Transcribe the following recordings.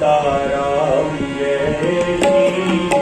सीताराम जय सीताराम।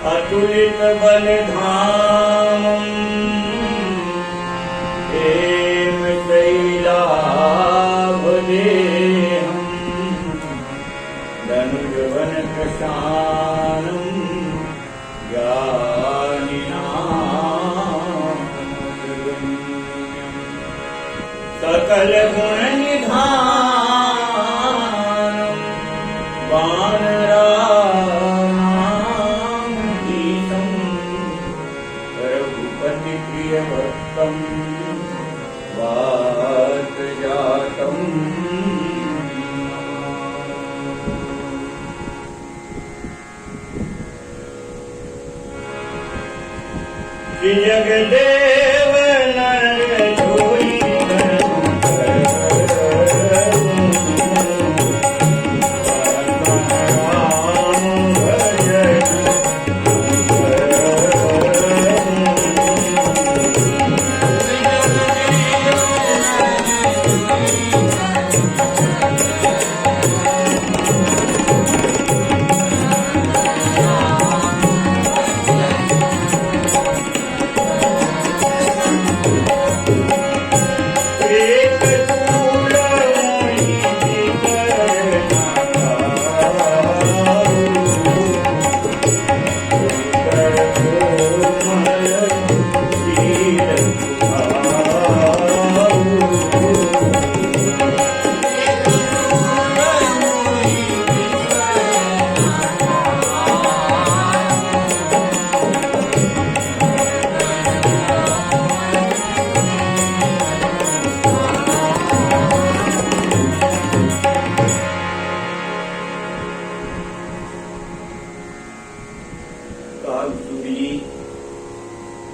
अतुलित बल धाम हे सकल गुण निधान वानराणां हितं रघुपति प्रिय भक्तं वातजातं श्री जगदेव नर जोई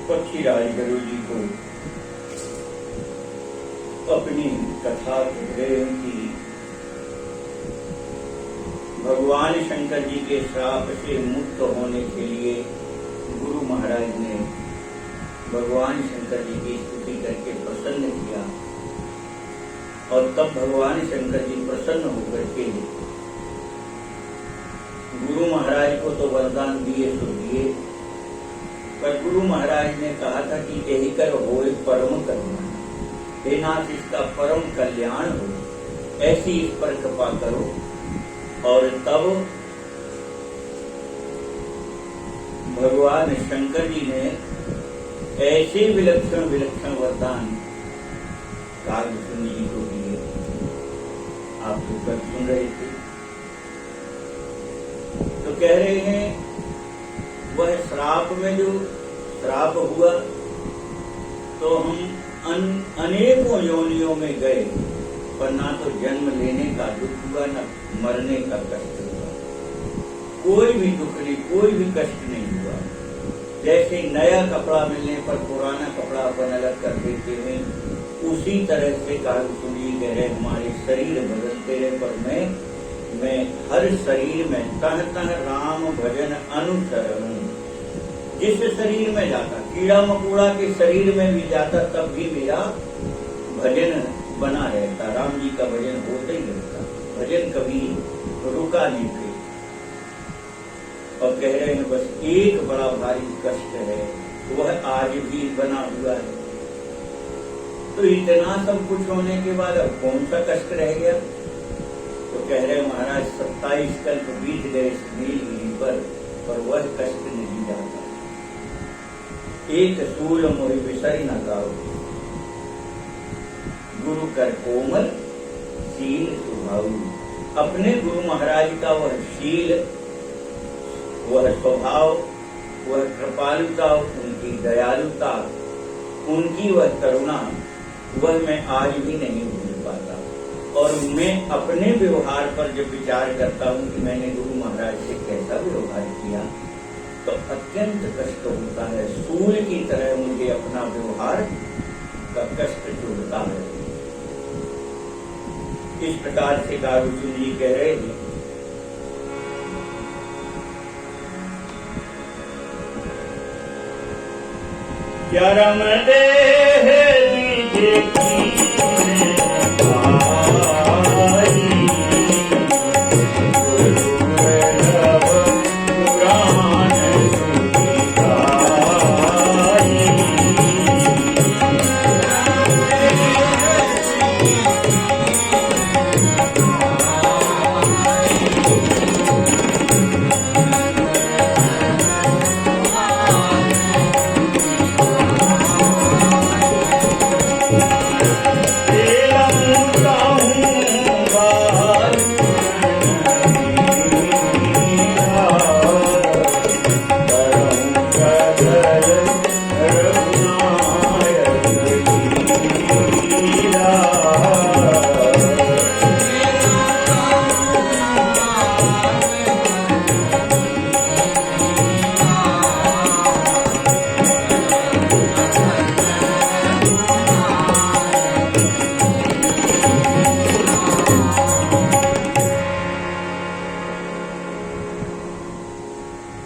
पक्षीराज गुरु जी को अपनी कथा की भगवान शंकर जी के श्राप से मुक्त होने के लिए गुरु महाराज ने भगवान शंकर जी की स्तुति करके प्रसन्न किया और तब भगवान शंकर जी प्रसन्न होकर के गुरु महाराज को तो वरदान दिए सो दिए, पर गुरु महाराज ने कहा था कि यही कर होए परम करुणा, हे नाथ इसका परम कल्याण हो, ऐसी इस पर कृपा करो। और तब भगवान शंकर जी ने ऐसे विलक्षण विलक्षण वरदान कागभूषण जी को दिए। आप तो सब सुन रहे थे, तो कह रहे हैं वह श्राप में जो श्राप हुआ तो हम अनेकों योनियों में गए, पर ना तो जन्म लेने का दुख हुआ न मरने का कष्ट हुआ, कोई भी दुख नहीं, कोई भी कष्ट नहीं हुआ। जैसे नया कपड़ा मिलने पर पुराना कपड़ा अपन अलग कर देते हैं, उसी तरह से कागभूषण जी कह रहे हमारे शरीर बदलते रहे, पर मैं हर शरीर में तह तह राम भजन अनुसरण, जिस शरीर में जाता, कीड़ा मकोड़ा के शरीर में भी जाता, तब भी मेरा भजन बना रहता, राम जी का भजन होता ही रहता, भजन कभी रुका नहीं थे। और कह रहे हैं बस एक बड़ा भारी कष्ट है, वह आज भी बना हुआ है। तो इतना सब कुछ होने के बाद अब कौन सा कष्ट रह गया? तो कह रहे महाराज 27 कल्प बीत गए नीलगिरी पर वह कष्ट नहीं जाता। एक सूल मोहि विसरि न गाओ, गुरु कर कोमल शील सुभाऊ। अपने गुरु महाराज का वह शील, वह स्वभाव, वह कृपालुता, उनकी दयालुता, उनकी वह करुणा, वह मैं आज भी नहीं भूल पाता। और मैं अपने व्यवहार पर जब विचार करता हूँ कि मैंने गुरु महाराज से कैसा व्यवहार किया, तो अत्यंत कष्ट होता है। सूल की तरह मुझे अपना व्यवहार का कष्ट जुड़ता है। इस प्रकार से कागभूषण जी कह रहे हैं क्या रम देह लीजे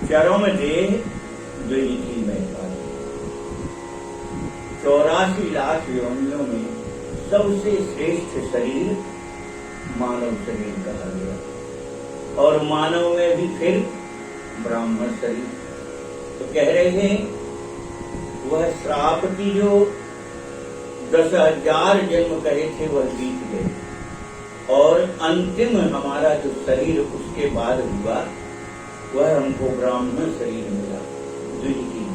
चरम देह द्विजिति में 84 लाख योनियों में सबसे श्रेष्ठ शरीर मानव शरीर कहा गया, और मानव में भी फिर ब्राह्मण शरीर। तो कह रहे हैं वह श्राप की जो 10,000 जन्म कहे थे वह बीत गए, और अंतिम हमारा जो शरीर उसके बाद हुआ वह हमको ब्राह्मण शरीर मिला, द्विजिति मिला।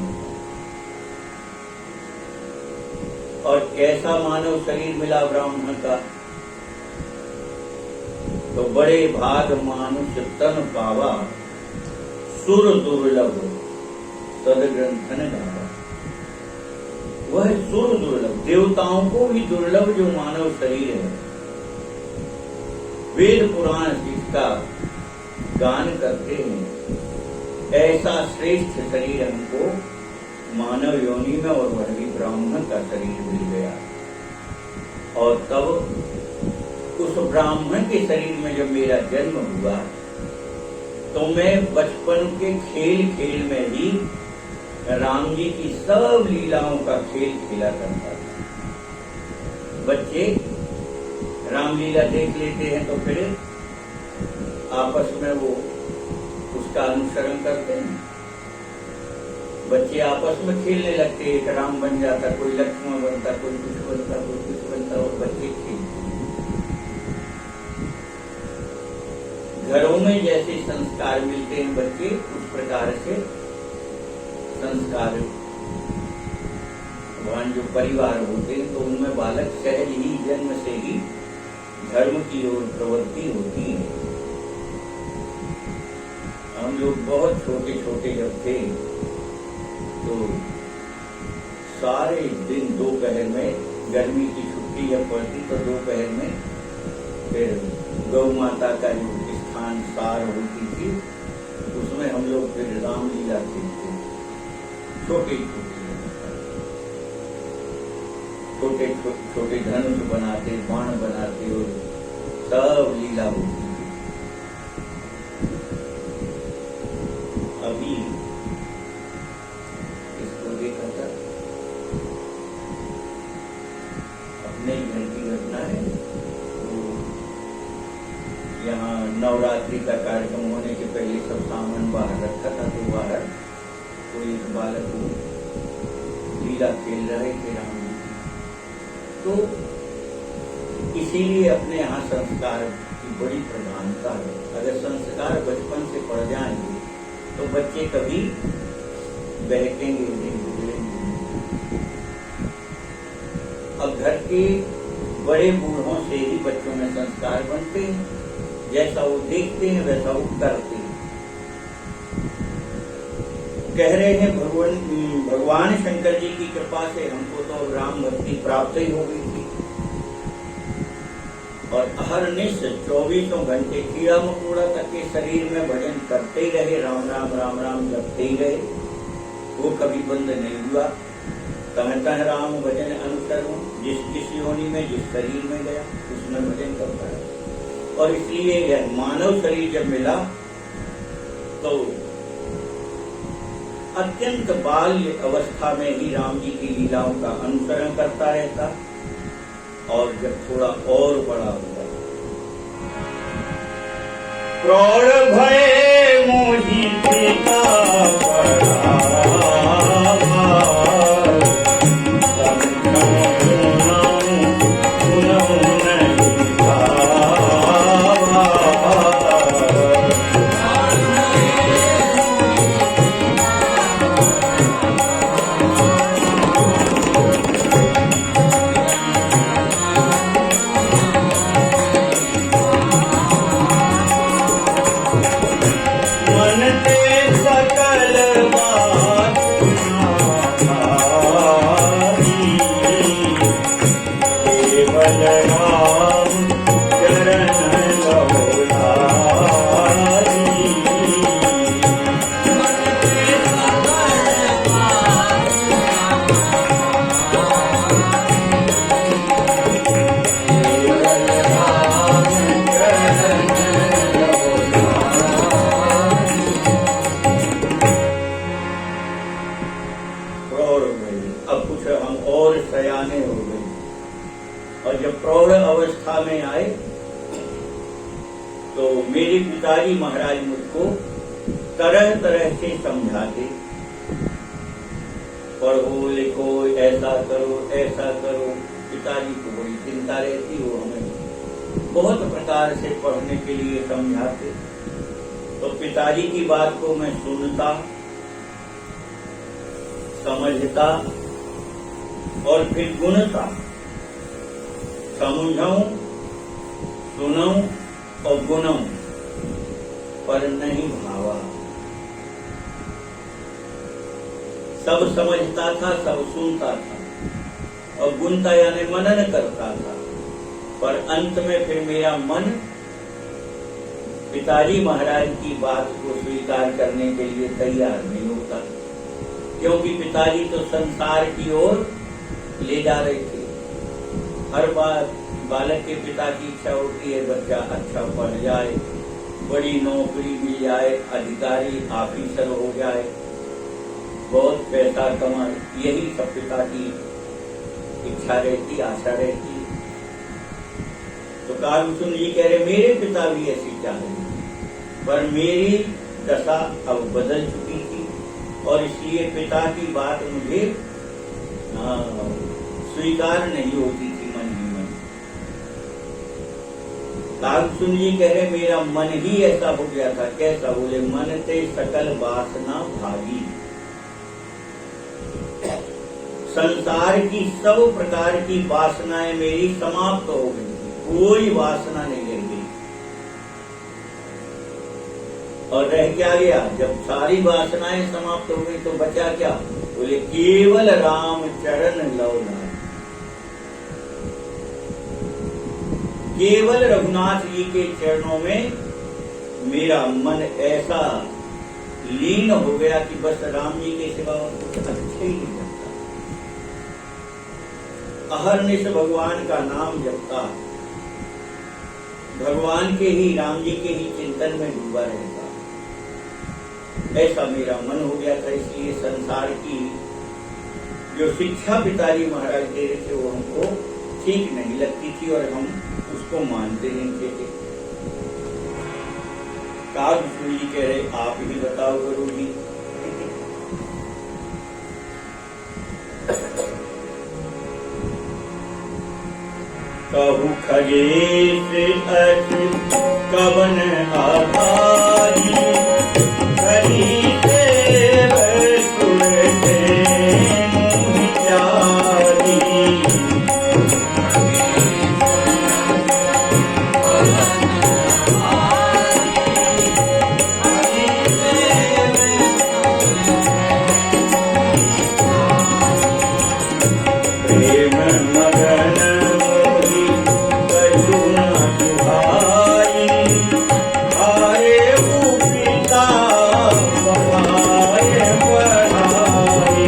और कैसा मानव शरीर मिला ब्राह्मण का? तो बड़े भाग मानुष तन पावा, सुर दुर्लभ सदग्रंथन गावा। वह सुर दुर्लभ, देवताओं को भी दुर्लभ जो मानव शरीर है, वेद पुराण जिसका गान करते हैं, ऐसा श्रेष्ठ शरीर हमको मानव योनि में और वह भी ब्राह्मण का शरीर मिल गया। और तब उस ब्राह्मण के शरीर में जब मेरा जन्म हुआ तो मैं बचपन के खेल खेल में ही राम जी की सब लीलाओं का खेल खेला करता था। बच्चे रामलीला देख लेते हैं तो फिर आपस में वो उसका अनुसरण करते हैं। बच्चे आपस में खेलने लगते, एक राम बन जाता, कोई लक्ष्मण बनता, कोई कुछ बनता, कोई कुछ बनता, और बच्चे खेलते। घरों में जैसे संस्कार मिलते हैं बच्चे, उस प्रकार से संस्कार भगवान जो परिवार होते हैं तो उनमें बालक सहज ही जन्म से ही धर्म की ओर प्रवृत्ति होती है। हम लोग बहुत छोटे छोटे जब थे तो सारे दिन दोपहर में, गर्मी की छुट्टी जब पड़ती तो दोपहर में फिर गौ माता का जो स्थान सार होती थी उसमें हम लोग फिर रामलीला खेलते, छोटे छोटे छोटे धनुष बनाते, बाण बनाते और सब लीला होती थी। अभी इसको देखा था, अपने घर की घटना है। तो यहाँ नवरात्रि का कार्यक्रम होने के पहले सब सामान बाहर रखा था, तो बाहर कोई एक बालक को लीला खेल रहे थे राम जी। तो इसीलिए अपने यहाँ संस्कार की बड़ी प्रधानता है। अगर संस्कार बचपन से पड़ जाएंगे तो बच्चे कभी बहकेंगे नहीं, बिगड़ेंगे। अब घर के बड़े बूढ़ों से ही बच्चों में संस्कार बनते हैं, जैसा वो देखते हैं वैसा वो करते हैं। कह रहे हैं भगवान शंकर जी की कृपा से हमको तो राम भक्ति प्राप्त ही हो गई थी, और अहरनिश 24 घंटे कीड़ा मकोड़ा तक के शरीर में भजन करते ही रहे, राम राम राम राम जपते ही रहे, वो कभी बंद नहीं हुआ। तह राम भजन अनुसरण, जिस योनि में जिस शरीर में गया उसमें भजन करता है। और इसलिए यह मानव शरीर जब मिला तो अत्यंत बाल्य अवस्था में ही राम जी की लीलाओं का अनुसरण करता रहता, और जब थोड़ा और बड़ा हुआ, प्रौढ़ भय मोहि पिता मन ते सकल प्रौढ़ अवस्था में आए तो मेरे पिताजी महाराज मुझको तरह तरह से समझाते, पढ़ो लिखो, ऐसा करो। पिताजी को बड़ी चिंता रहती, वो हमें बहुत प्रकार से पढ़ने के लिए समझाते। तो पिताजी की बात को मैं सुनता, समझता और फिर गुणता, समझाऊं, सुनाऊं और गुनाऊं, पर नहीं भावा। सब समझता था, सब सुनता था और गुणता यानी मनन करता था, पर अंत में फिर मेरा मन पिताजी महाराज की बात को स्वीकार करने के लिए तैयार नहीं होता, क्योंकि पिताजी तो संसार की ओर ले जा रहे थे। हर बार बालक के पिता की इच्छा होती है बच्चा अच्छा पढ़ जाए, बड़ी नौकरी मिल जाए, अधिकारी ऑफिसर हो जाए, बहुत पैसा कमाए, यही सब पिता की इच्छा रहती, आशा रहती। तो कालभूषण जी कह रहे मेरे पिता भी ऐसी चाह रहे, पर मेरी दशा अब बदल चुकी थी और इसलिए पिता की बात मुझे स्वीकार नहीं होती थी मन ही मन। कालभूषण जी कह रहे मेरा मन ही ऐसा हो गया था। कैसा? बोले मन ते सकल वासना भागी, संसार की सब प्रकार की वासनाएं मेरी समाप्त हो गई, कोई वासना नहीं रह गई। और रह क्या गया? जब सारी वासनाएं समाप्त हो गई तो बचा क्या? बोले केवल राम चरण लौना, केवल रघुनाथ जी के चरणों में मेरा मन ऐसा लीन हो गया कि बस राम जी के सिवा कुछ अच्छा ही नहीं लगता। अहरनिश भगवान का नाम जपता, भगवान के ही, राम जी के ही चिंतन में डूबा रहता, ऐसा मेरा मन हो गया था। इसलिए संसार की जो शिक्षा पिताजी महाराज दे रहे थे वो हमको ठीक नहीं लगती थी और हम उसको मानते नहीं थे। कालभूषण जी कह रहे आप ही बताओ गुरु जी। कहु खगेश अति कवन आधारी, हरि देव सुर धेनु चारी। प्रेम मगन मोहि करुणा दुहाई, आए पिता पढ़ाए पढ़ाई।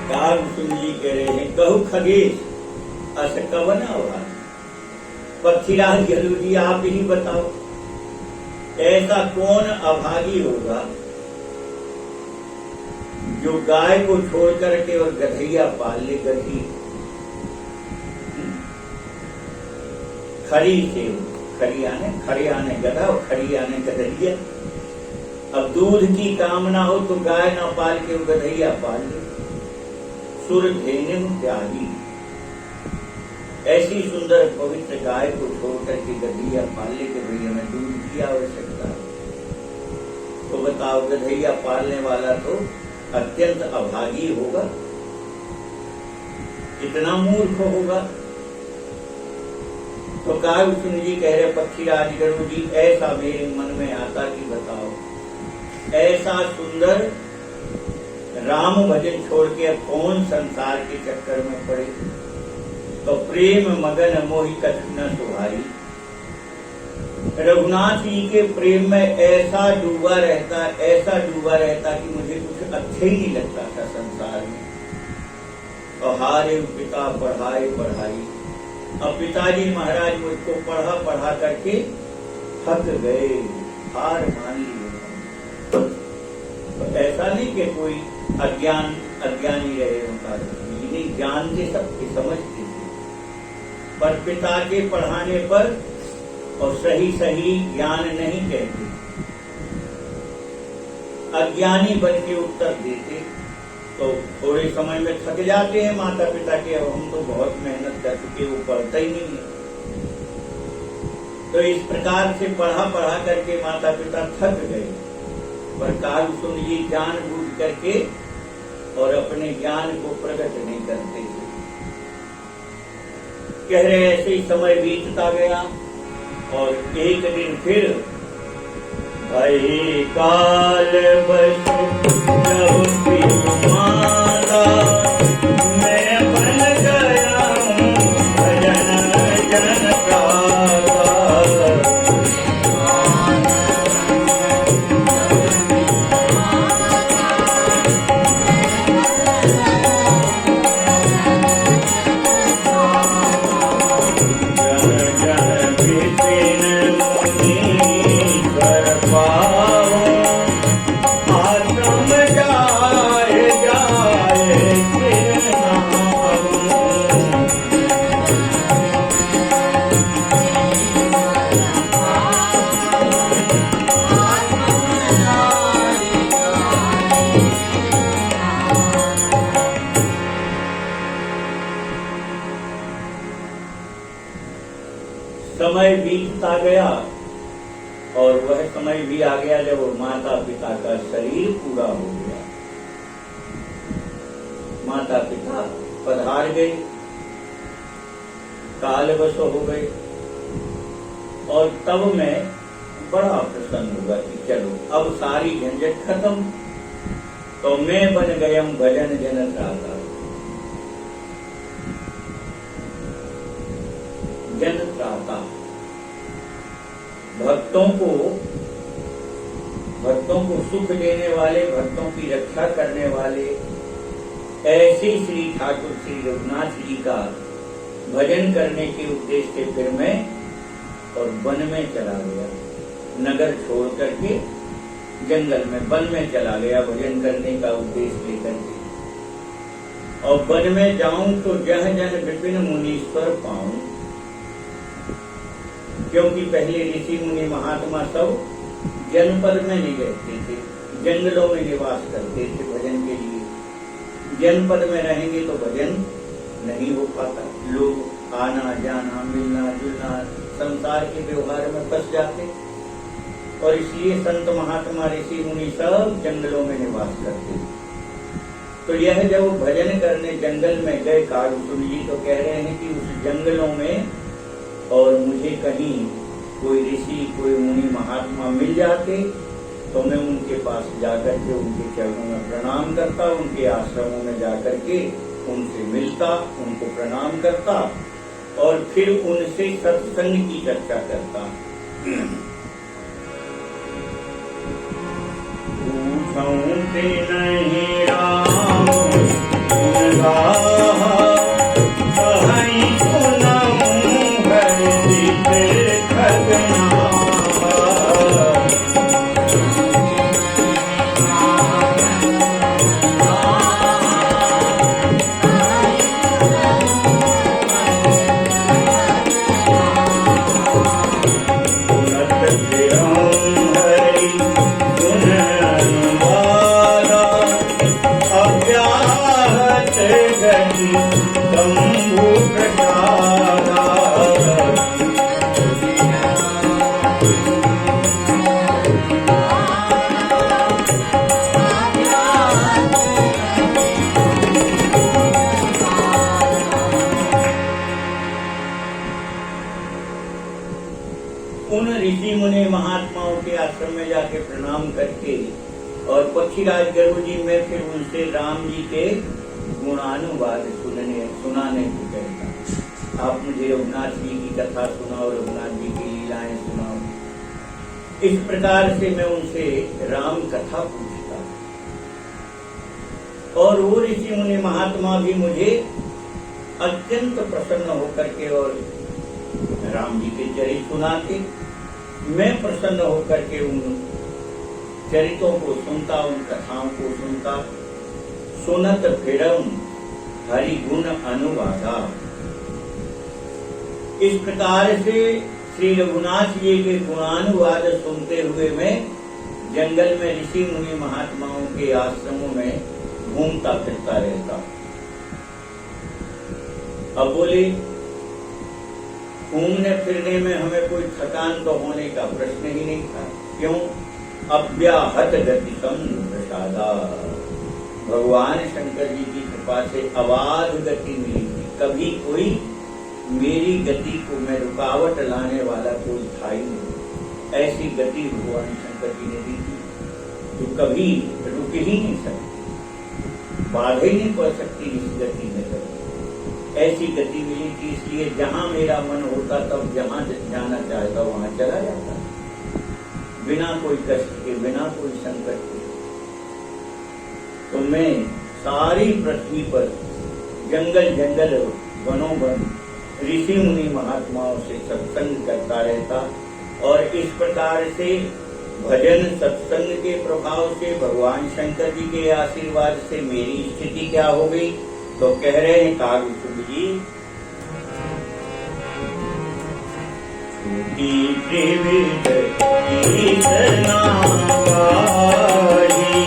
कालभूषण जी कह रहे हैं कहु खगेश अस कवन आवाज। पक्षीराज गरु जी आप ही बताओ, ऐसा कौन अभागी होगा जो गाय को छोड़ करके और गधैया पाल ले। गधी खरी से, खरी आने गधा और खरी आने गधैया। अब दूध की कामना हो तो गाय ना पाल के वो गधैया पाल ले। सुर धेनु त्यागी, ऐसी सुंदर पवित्र गाय को छोड़ करके गधैया पालने के भैया में दूध की आवश्यकता है। तो बताओ गधैया पालने वाला तो अत्यंत अभागी होगा, कितना मूर्ख होगा। तो कालभूषण जी कह रहे पक्षीराज गरु जी ऐसा मेरे मन में आता कि बताओ ऐसा सुंदर राम भजन छोड़ के अब कौन संसार के चक्कर में पड़े। तो प्रेम मगन मोहि कछु न सुहाई, रघुनाथ जी के प्रेम में ऐसा डूबा रहता कि मुझे कुछ अच्छा ही नहीं लगता था संसार में। पहाड़े पिता पढ़ाए पढ़ाई। अब पिताजी महाराज मुझको पढ़ा पढ़ा करके थक गए, हार मान ली। तो ऐसा नहीं कि कोई अज्ञानी रहे उनका, ये ज्ञान के सबके समझते थे, पर पिता के पढ़ाने पर और सही सही ज्ञान नहीं कहते, अज्ञानी बन के उत्तर देते। तो थोड़े समय में थक जाते हैं माता पिता के, अब हम तो बहुत मेहनत कर चुके, वो पढ़ता ही नहीं है। तो इस प्रकार से पढ़ा पढ़ा करके माता पिता थक गए, पर काल सुन ये जान बूझ करके और अपने ज्ञान को प्रकट नहीं करते थे। कह रहे ऐसे ही समय बीतता गया और एक दिन फिर भाई काल बस माता मैं बन गया हूँ भजन जन का। समय बीतता गया और वह समय भी आ गया जब माता पिता का शरीर पूरा हो गया। माता पिता पधार गए, कालवश हो गए, और तब मैं बड़ा प्रसन्न हुआ कि चलो अब सारी झंझट खत्म। तो मैं बन गया हूं भजन जन त्राता। जन त्राता भक्तों को सुख देने वाले, भक्तों की रक्षा करने वाले, ऐसे श्री ठाकुर श्री रघुनाथ जी का भजन करने के उद्देश्य से फिर मैं और वन में चला गया, नगर छोड़ करके जंगल में वन में चला गया भजन करने का उद्देश्य लेकर के। और वन में जाऊं तो जह जन विपिन मुनीश्वर पाऊं, क्योंकि पहले ऋषि मुनि महात्मा सब जनपद में नहीं रहते थे, जंगलों में निवास करते थे भजन के लिए। जनपद में रहेंगे तो भजन नहीं हो पाता, लोग आना जाना मिलना जुलना संसार के व्यवहार में फंस जाते, और इसलिए संत महात्मा ऋषि मुनि सब जंगलों में निवास करते। तो यह जब भजन करने जंगल में गए कालसुन जी, तो कह रहे हैं कि उस जंगलों में और मुझे कहीं कोई ऋषि कोई मुनि महात्मा मिल जाते तो मैं उनके पास जाकर के उनके चरणों में प्रणाम करता, उनके आश्रमों में जाकर के उनसे मिलता, उनको प्रणाम करता और फिर उनसे सत्संग की चर्चा करता। पूछते नहीं राम उन ऋषि मुनि महात्माओं के आश्रम में जाके प्रणाम करके और पक्षीराज गरुड़ जी में फिर उनसे राम जी के गुणानुवाद सुनाने को कहता। आप मुझे रघुनाथ जी की कथा सुनाओ, रघुनाथ जी की लीलाएं सुनाओ। इस प्रकार से मैं उनसे राम कथा पूछता और वो ऋषि मुनि महात्मा भी मुझे अत्यंत प्रसन्न होकर के और राम जी के चरित्र सुनाते। मैं प्रसन्न होकर के उन चरित्रों को सुनता, उन कथाओं को सुनता। सुनत फिरम हरि गुण अनुवादा। इस प्रकार से श्री रघुनाथ जी के गुणानुवाद सुनते हुए मैं जंगल में ऋषि मुनि महात्माओं के आश्रमों में घूमता फिरता रहता। अब बोले, घूमने फिरने में हमें कोई थकान तो होने का प्रश्न ही नहीं था। क्यों? अव्याहत गति प्रसादा। भगवान शंकर जी की कृपा से अबाध गति मिली थी। कभी कोई मेरी गति को मैं रुकावट लाने वाला कोई था ही नहीं। ऐसी गति भगवान शंकर जी ने दी थी जो कभी रुक ही नहीं सकती, बाधा ही नहीं पड़ सकती इस गति में। कभी ऐसी गति मिली थी, इसलिए जहां मेरा मन होता तब जहां जाना चाहता वहां चला जाता, बिना कोई कष्ट के, बिना कोई संकट के। तो मैं सारी पृथ्वी पर जंगल जंगल, वनों वन, ऋषि मुनि महात्माओं से सत्संग करता रहता। और इस प्रकार से भजन सत्संग के प्रभाव से, भगवान शंकर जी के आशीर्वाद से मेरी स्थिति क्या हो गई? तो कह रहे हैं कागुसुम जी, छूटी त्रिविध कीर्तना गाही,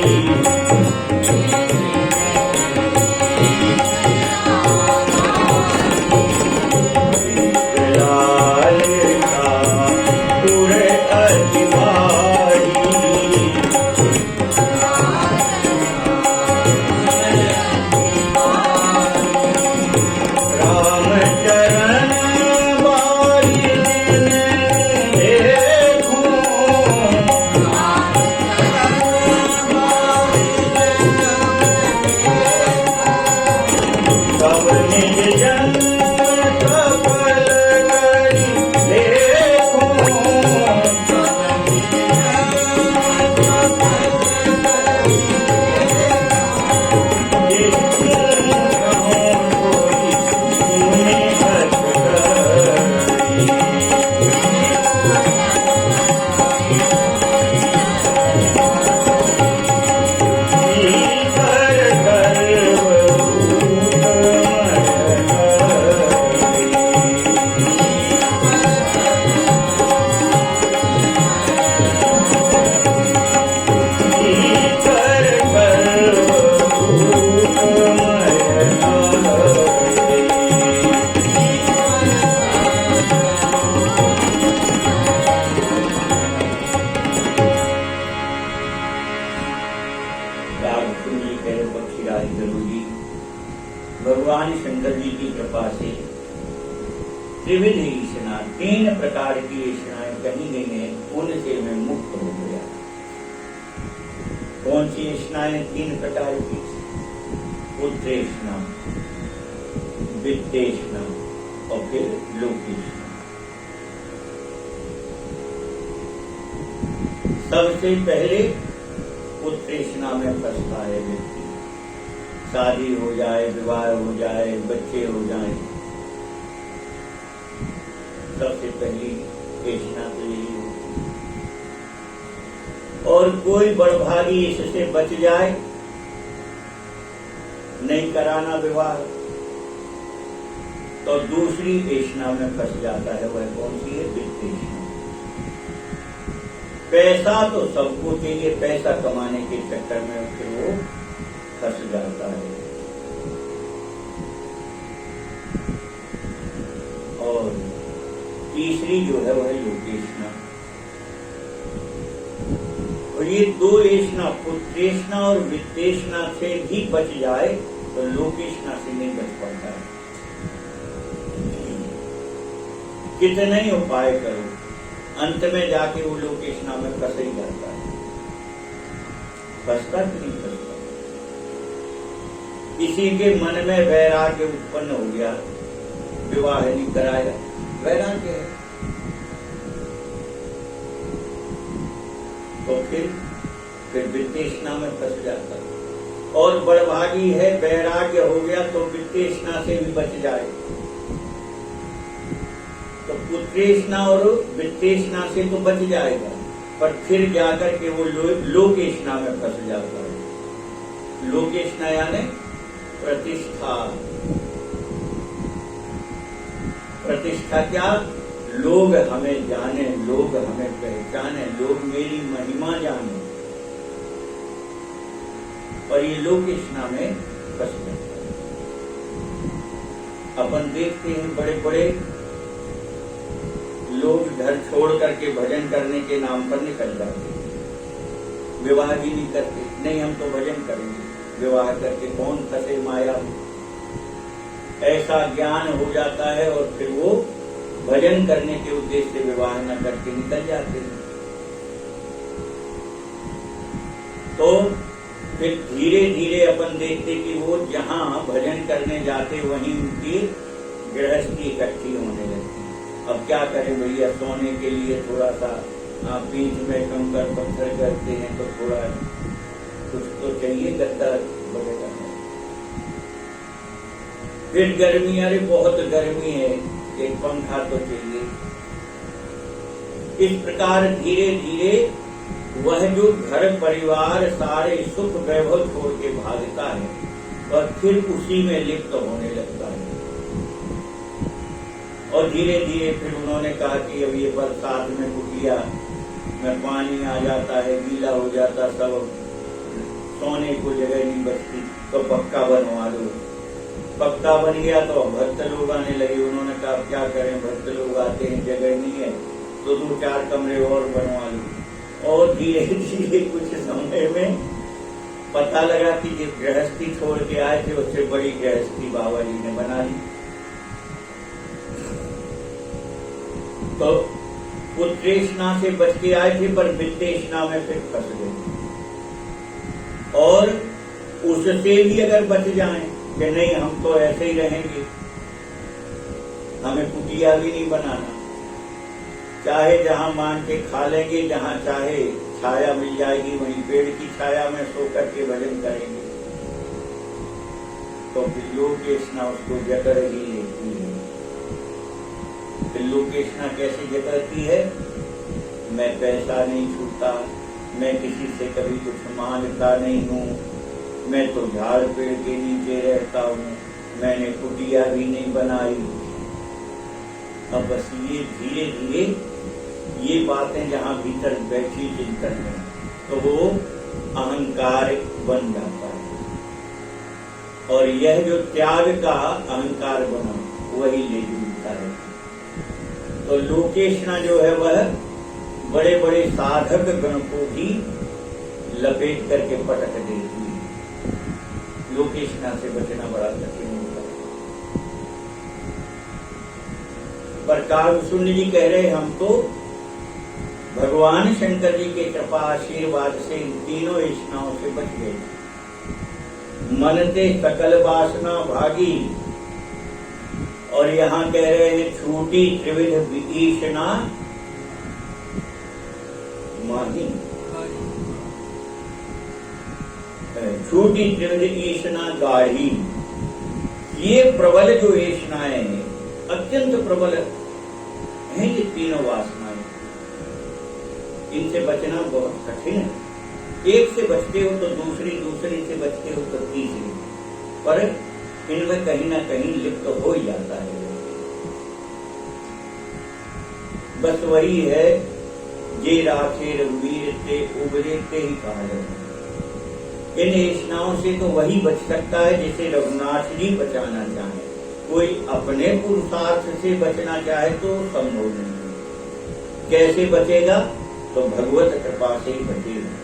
भगवान शंकर जी की कृपा से त्रिविध ईषणा, 3 प्रकार की ईषणाएं कही गई हैं, उनसे मैं मुक्त हो गया। कौन सी ईषणाएं 3 प्रकार की? पुत्रेषणा, वित्तेषणा और फिर लोकेषणा। सबसे पहले पुत्रेषणा में फंसता है व्यक्ति। शादी हो जाए, विवाह हो जाए, बच्चे हो जाए, सबसे पहली तृष्णा तो यही होती। और कोई बड़भागी इससे बच जाए, नहीं कराना विवाह, तो दूसरी तृष्णा में फंस जाता है। वह कौन सी है? वित्तेषणा। पैसा तो सबको चाहिए, पैसा कमाने के चक्कर में फिर वो फंस जाता है। और तीसरी जो है वह लोकेषणा। और ये 2 ईष्णा, पुत्रेषणा और वित्तेषणा से भी बच जाए तो लोकेषणा से नहीं बच पाता है। कितने ही उपाय करो, अंत में जाके वो लोकेषणा में फंस ही जाता है। फंसता कि नहीं फंसता? किसी के मन में वैराग्य उत्पन्न हो गया, विवाह नहीं कराया, वैराग्य है, तो फिर वित्तेषणा में फंस जाता है। और बड़भागी है, वैराग्य हो गया तो वित्तेषणा से भी बच जाए। तो पुत्रेषणा और वित्तेषणा से तो बच जाएगा, पर फिर जाकर के वो लोकेषणा में फंस जाता है। लोकेषणा यानी प्रतिष्ठा। प्रतिष्ठा क्या? लोग हमें जाने, लोग हमें पहचाने, लोग मेरी महिमा जाने, और ये लोकेषणा में फंस जाता है। अपन देखते हैं बड़े बड़े लोग घर छोड़ करके भजन करने के नाम पर निकल जाते हैं, विवाह भी नहीं करते। नहीं, हम तो भजन करेंगे, विवाह करके कौन फंसे माया में। ऐसा ज्ञान हो जाता है और फिर वो भजन करने के उद्देश्य से विवाह न करके निकल जाते हैं। तो फिर धीरे धीरे अपन देखते कि वो जहां भजन करने जाते वहीं उनकी गृहस्थी इकट्ठी होने लगती। अब क्या करें भैया, सोने के लिए थोड़ा सा बीच में कंकर पत्थर करते हैं तो थोड़ा कुछ तो चाहिए, गद्दा वगैरह। फिर गर्मी, अरे बहुत गर्मी है, एक पंखा तो चाहिए। इस प्रकार धीरे धीरे वह जो घर परिवार सारे सुख वैभव छोड़ के भागता है और फिर उसी में लिप्त होने लगता है। और धीरे धीरे फिर उन्होंने कहा कि अब ये बरसात में कुटिया में पानी आ जाता है, गीला हो जाता, सब सोने को जगह नहीं बचती, तो पक्का बनवा लो। पक्का बन गया तो भक्त लोग आने लगे। उन्होंने कहा क्या करें, भक्त लोग आते हैं, जगह नहीं है, तो 2-4 कमरे और बनवा लो। और धीरे धीरे कुछ समय में पता लगा कि ये गृहस्थी छोड़ के आए थे, उससे बड़ी गृहस्थी बाबा जी ने बना ली। तो पुत्रेषणा से बच के आए थे, पर वित्तेषणा में फिर फंस गए। और उससे भी अगर बच जाएं कि नहीं हम तो ऐसे ही रहेंगे, हमें कुटिया भी नहीं बनाना, चाहे जहां मांग के खा लेंगे, जहां चाहे छाया मिल जाएगी वहीं पेड़ की छाया में सो करके भजन करेंगे, तो फिर लोकेषणा उसको जकड़ ही लेती है। फिर लोकेषणा कैसे जकड़ती है? मैं पैसा नहीं छूटता, मैं किसी से कभी कुछ मांगता नहीं हूँ, मैं तो झाड़ पेड़ के नीचे रहता हूँ, मैंने कुटिया भी नहीं बनाई। अब बस ये धीरे धीरे ये बातें जहाँ भीतर बैठी चिंतन में, तो वो अहंकार बन जाता है। और यह जो त्याग का अहंकार बना वही ले जुड़ता है। तो लोकेषणा जो है वह बड़े बड़े साधक गण को भी लपेट करके पटक देती है। लोकेषणा से बचना बड़ा कठिन होता है। पर काव्यशून्य जी कह रहे हम तो भगवान शंकर जी के कृपा आशीर्वाद से इन तीनों ऐष्णाओं से बच गए। मनते सकल वासना भागी, और यहाँ कह रहे हैं छूटी त्रिविध ईशना माही, छूटी त्रिविध ईशना गाढ़ी। ये प्रबल जो ऐष्णाएं हैं, अत्यंत प्रबल हैं ये तीनों वासनाएं, इनसे बचना बहुत कठिन है। एक से बचते हो तो दूसरी, दूसरी से बचते हो तो तीसरी, पर इनमें कहीं ना कहीं लिप्त हो ही जाता है। बस वही है, जे राखे रघुवीर ते उबरे ते ही कहा जाता है। इन ऐष्णाओं से तो वही बच सकता है जिसे रघुनाथ जी बचाना चाहे। कोई अपने पुरुषार्थ से बचना चाहे तो संभव नहीं है। कैसे बचेगा? तो भगवत कृपा से ही बचेगा।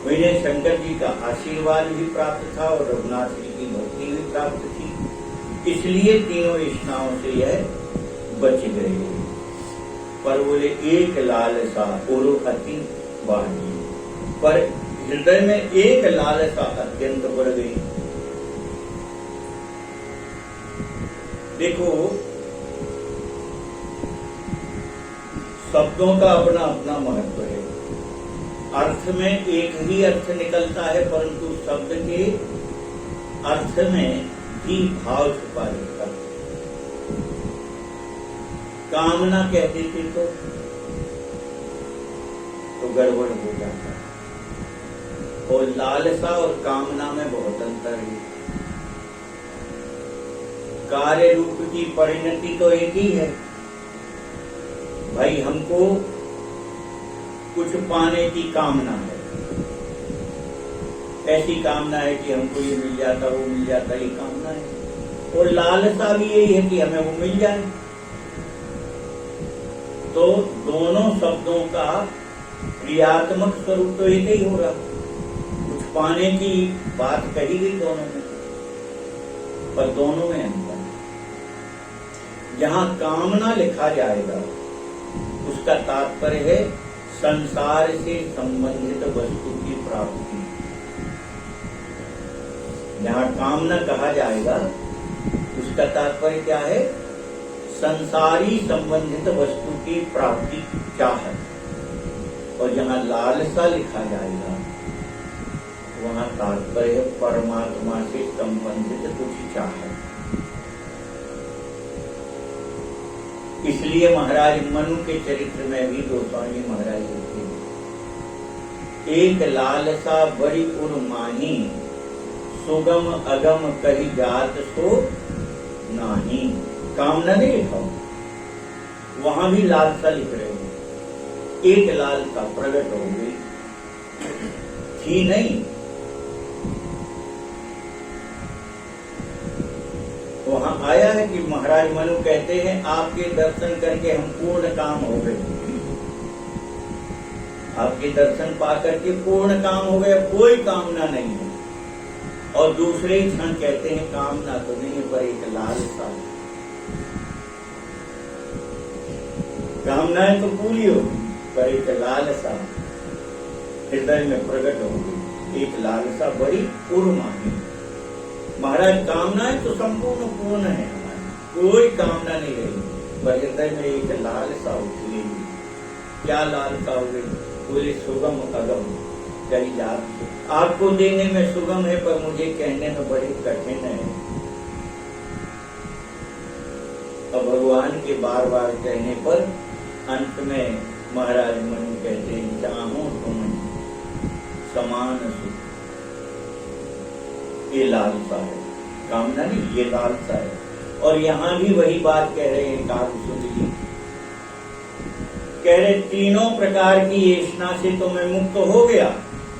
इन्हें शंकर जी का आशीर्वाद भी प्राप्त था और रघुनाथ जी की भक्ति भी प्राप्त थी, इसलिए तीनों ऐष्णाओं से यह बच गए। पर बोले एक लालसा और अति बाणी, पर हृदय में एक लालसा अत्यंत बढ़ गई। देखो, शब्दों का अपना अपना महत्व है। अर्थ में एक ही अर्थ निकलता है, परंतु शब्द के अर्थ में भी भाव छुपा रहता है। कामना कहते थे तो गड़बड़ हो जाता है। और लालसा और कामना में बहुत अंतर है। कार्य रूप की परिणति तो एक ही है। भाई हमको कुछ पाने की कामना है, ऐसी कामना है कि हमको ये मिल जाता, वो मिल जाता, ये कामना है। और लालसा भी यही है कि हमें वो मिल जाए। तो दोनों शब्दों का क्रियात्मक स्वरूप तो एक ही होगा। कुछ पाने की बात कही गई दोनों में, पर दोनों में अंतर है। जहां कामना लिखा जाएगा उसका तात्पर्य है संसार से संबंधित वस्तु की प्राप्ति। जहां कामना कहा जाएगा उसका तात्पर्य क्या है? संसारी संबंधित वस्तु की प्राप्ति चाहत। और जहां लालसा लिखा जाएगा वहां तात्पर्य परमात्मा से संबंधित कुछ चाहत। इसलिए महाराज मनु के चरित्र में भी गोस्वामी महाराज लिखते हैं, एक लालसा बड़ी उर्माही, सुगम अगम कही जात सो नाही। कामना नहीं लिखा, वहां भी लालसा लिख रहे हैं। एक लालसा प्रकट हो गई थी नहीं, वहां आया है कि महाराज मनु कहते हैं आपके दर्शन करके हम पूर्ण काम हो गए। आपके दर्शन पा करके पूर्ण काम हो गया, कोई कामना नहीं है। और दूसरे ही क्षण कहते हैं कामना तो नहीं है पर एक लालसा। कामनाएं तो पूरी होगी पर एक लालसा हृदय में प्रकट होगी। एक लालसा बड़ी उर्माही। महाराज कामनाएं तो संपूर्ण पूर्ण है हमारी, कोई कामना नहीं रही, पर हृदय में एक लालसा उठी। क्या लालसा हो गई? बोले सुगम अगम कही जात। आपको देने में सुगम है पर मुझे कहने में बड़ी कठिन है। और भगवान के बार बार कहने पर अंत में महाराज मनु कहते हैं चाहो तुम समान सुख। ये लालसा है, कामना नहीं, ये लालसा है। और यहां भी वही बात कह रहे हैं काव्यसुंद जी, कह रहे तीनों प्रकार की येष्णा से तो मैं मुक्त हो गया,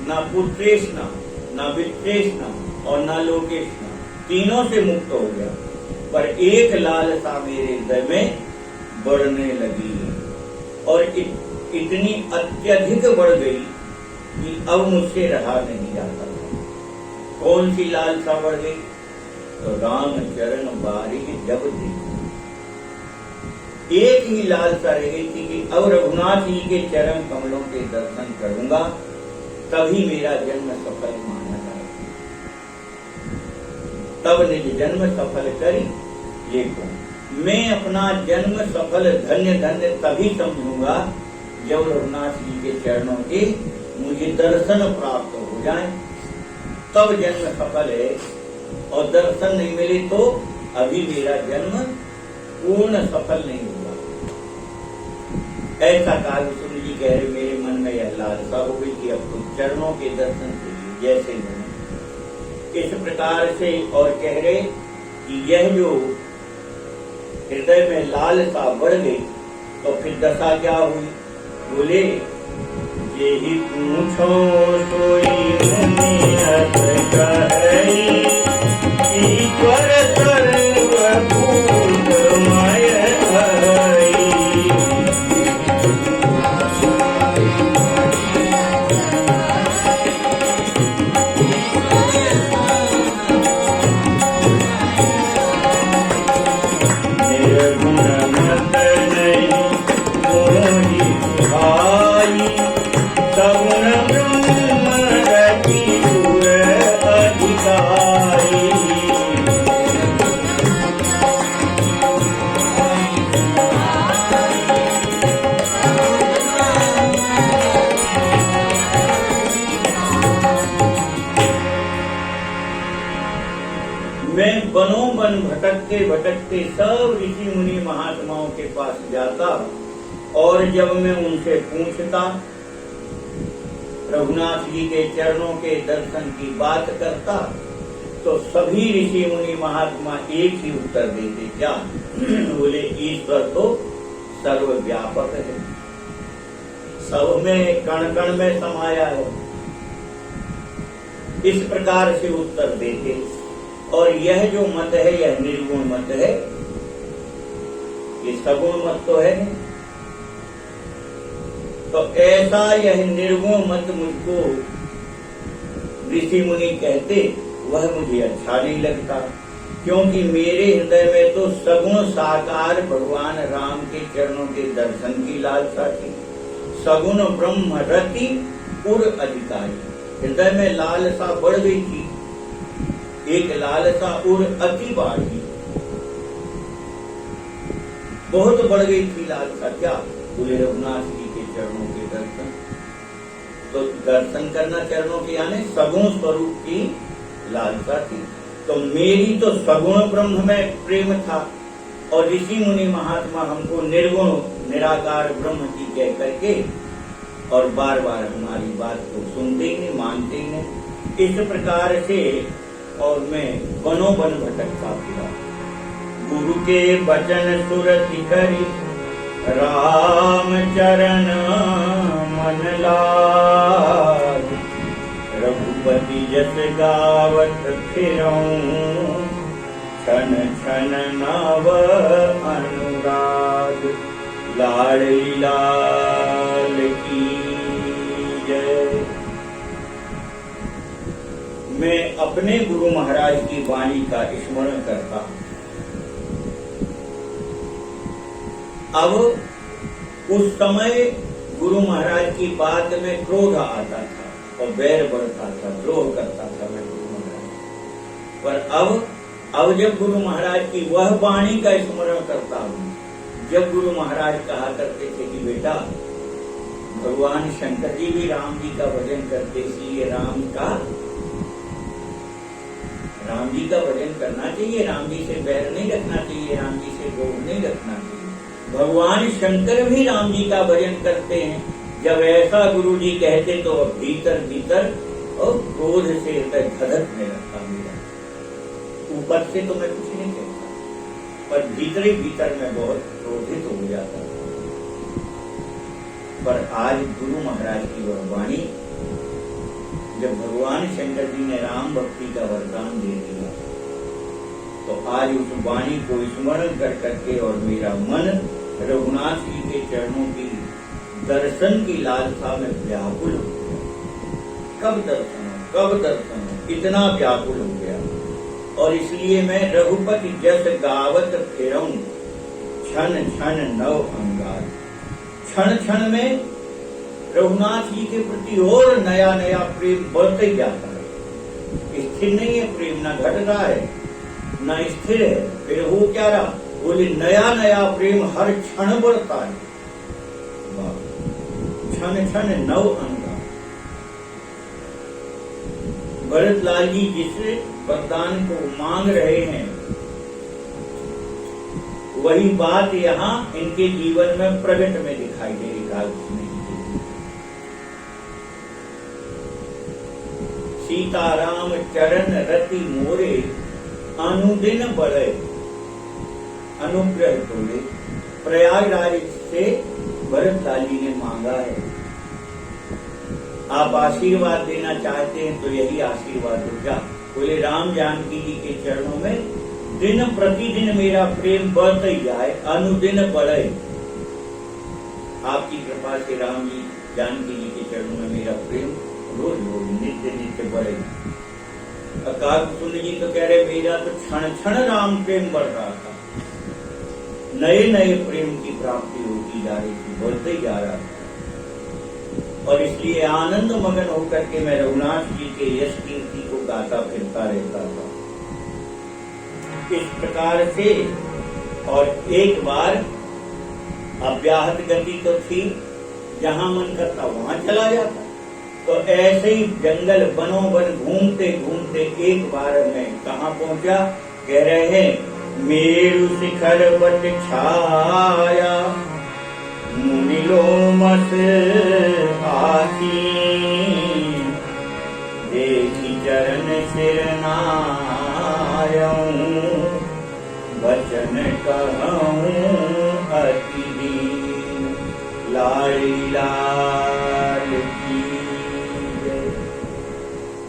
ना पुत्रेष्णा, ना वित्तेष्णा और ना लोकेष्णा, तीनों से मुक्त हो गया। पर एक लालसा मेरे हृदय में बढ़ने लगी और इतनी अत्यधिक बढ़ गई कि अब मुझसे रहा नहीं जाता। कौन सी लालसा बढ़ गई? तो राम चरण बारी जब देखो। एक ही लालसा रह गई थी कि अब रघुनाथ जी के चरण कमलों के दर्शन करूंगा, तभी मेरा जन्म सफल माना जाएगा। तब निज जन्म सफल करी देखो। मैं अपना जन्म सफल धन्य धन्य तभी समझूंगा जब रघुनाथ जी के चरणों के मुझे दर्शन प्राप्त हो जाए, तब जन्म सफल है। और दर्शन नहीं मिले तो अभी मेरा जन्म पूर्ण सफल नहीं हुआ। ऐसा काव्यसुंद जी कह रहे मेरे मन में यह लालसा हो गई कि अब तुम चरणों के दर्शन कीजिए जैसे मैंने। इस प्रकार से और कह रहे कि यह जो हृदय में लालसा बढ़ गई तो फिर दशा क्या हुई? बोले यही पूछो सोई मुनियत कही, ईश्वर सर्वभूतमय हरि। निर्गुण मत नहीं मोहि भाई, सगुण ब्रह्म मैं वनों वन भटकते भटकते सब ऋषि मुनि महात्माओं के पास जाता, और जब मैं उनसे पूछता, रघुनाथ जी के चरणों के दर्शन की बात करता, तो सभी ऋषि मुनि महात्मा एक ही उत्तर देते, क्या? बोले ईश्वर तो सर्वव्यापक है, सब में कण कण में समाया है। इस प्रकार से उत्तर देते। और यह जो मत है यह निर्गुण मत है, ये सगुण मत तो है नहीं। तो ऐसा यह निर्गुण मत मुझको ऋषि मुनि कहते, वह मुझे अच्छा नहीं लगता, क्योंकि मेरे हृदय में तो सगुण साकार भगवान राम के चरणों के दर्शन की लालसा थी। सगुण ब्रह्म रति उर अधिकारी, हृदय में लालसा बढ़ गई थी, एक लालसा उर अति बाढ़ी, बहुत बढ़ गई थी लालसा। क्या? बोले रघुनाथ जी के चरणों के दर्शन। तो दर्शन करना चरणों के यानी सगुण स्वरूप की लालसा थी। तो मेरी तो सगुण ब्रह्म में प्रेम था, और ऋषि मुनि महात्मा हमको निर्गुण निराकार ब्रह्म की कह करके और बार बार हमारी बात को सुनते ही नहीं, मानते ही नहीं। इस प्रकार से और मैं वनों वन भटकता फिरा। गुरु के वचन सुरति करी, राम चरण मन लाग। रघुपति जस गावत फिरऊं, छन छन नव अनुराग। लाडली लाल की जय। मैं अपने गुरु महाराज की वाणी का स्मरण करता हूं। अब उस समय गुरु महाराज की बात में क्रोध आता था और बैर बढ़ता था, द्रोह करता था मैं गुरु महाराज। पर अब जब गुरु महाराज की वह वाणी का स्मरण करता हूं, जब गुरु महाराज कहा करते थे कि बेटा, भगवान शंकर जी भी राम जी का भजन करते, इसलिए राम जी का भजन करना चाहिए, राम जी से बैर नहीं रखना चाहिए, राम जी से द्रोह नहीं रखना चाहिए। भगवान शंकर भी राम जी का भजन करते हैं। जब ऐसा गुरु जी कहते तो भीतर भीतर और क्रोध से हृदय धड़कने लगता मेरा। ऊपर से तो मैं कुछ नहीं कहता, पर भीतर ही भीतर मैं बहुत क्रोधित हो जाता था। पर आज गुरु महाराज की वह वाणी, जब भगवान शंकर जी ने राम भक्ति का वरदान दे दिया, तो आज उस वाणी को स्मरण कर करके और मेरा मन रघुनाथ जी के चरणों की दर्शन की लालसा में व्याकुल हो गया। कब दर्शन हो, इतना व्याकुल हो गया। और इसलिए मैं रघुपति जस गावत फिरऊं, छन छन नव अंगार। क्षण क्षण में रघुनाथ जी के प्रति और नया नया प्रेम बढ़ते ही जाता है। स्थिर नहीं है प्रेम, न घट रहा है न स्थिर है। फिर हो क्या रहा? बोले नया नया प्रेम हर क्षण बढ़ता है। क्षण क्षण नव अंगार। भरत लाल जी जिस वरदान को मांग रहे हैं, वही बात यहाँ इनके जीवन में प्रकट में दिखाई दे रही है। सीताराम चरण रति मोरे, अनुदिन बढ़े अनुग्रह तोड़े। प्रयागराज से भरत लाल जी ने मांगा है, आप आशीर्वाद देना चाहते हैं तो यही आशीर्वाद हो। क्या? बोले राम जानकी जी के चरणों में दिन प्रतिदिन मेरा प्रेम बढ़ता ही जाए, अनुदिन बढ़े। आपकी कृपा से राम जी जानकी जी के चरणों में मेरा प्रेम रोज रोज नित्य नित्य बढ़ेगा। अकाल सुन जी तो कह रहे मेरा तो क्षण क्षण राम प्रेम बढ़ रहा था, नए नए प्रेम की प्राप्ति होती जा रही थी, बढ़ते ही जा रहा था। और इसलिए आनंद मगन होकर के मैं रघुनाथ जी के यश कीर्ति को गाता फिरता रहता था। इस प्रकार से और एक बार अव्याहत गति तो थी, जहां मन करता वहां चला जाता। तो ऐसे ही जंगल वनों वन घूमते घूमते एक बार मैं कहाँ पहुंचा? कह रहे हैं मेरु शिखर वट छाया मुनि लोमस आसीन देखी चरण सिर नायऊं वचन कहूं अति दीन लाली लाल की जय।